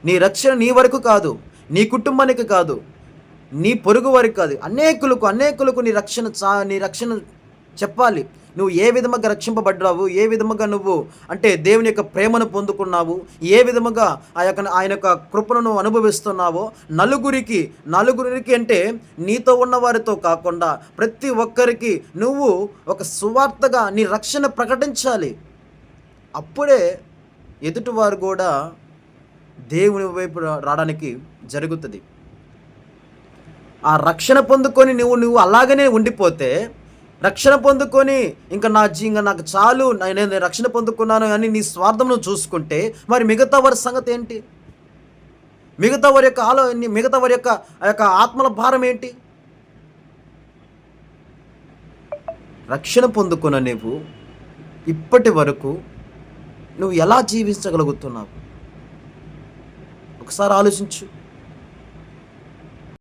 నీ రక్షణ నీ వరకు కాదు, నీ కుటుంబానికి కాదు, నీ పొరుగు వారికి కాదు, అనేకులకు నీ రక్షణ చెప్పాలి. నువ్వు ఏ విధముగా రక్షింపబడ్డావు, ఏ విధముగా నువ్వు అంటే దేవుని యొక్క ప్రేమను పొందుకున్నావు, ఏ విధముగా ఆయన యొక్క కృపను నువ్వు అనుభవిస్తున్నావో నలుగురికి అంటే నీతో ఉన్న వారితో కాకుండా ప్రతి ఒక్కరికి నువ్వు ఒక సువార్తగా నీ రక్షణ ప్రకటించాలి. అప్పుడే ఎదుటివారు కూడా దేవుని వైపు రావడానికి జరుగుతుంది. ఆ రక్షణ పొందుకొని నువ్వు అలాగనే ఉండిపోతే, రక్షణ పొందుకొని ఇంకా నాకు చాలు, నేను రక్షణ పొందుకున్నాను అని నీ స్వార్థం నువ్వు చూసుకుంటే, మరి మిగతా వారి సంగతి ఏంటి? మిగతా వారి యొక్క ఆ యొక్క ఆత్మల భారం ఏంటి? రక్షణ పొందుకున్న నువ్వు ఇప్పటి వరకు నువ్వు ఎలా జీవించగలుగుతున్నావు? ఒకసారి ఆలోచించు.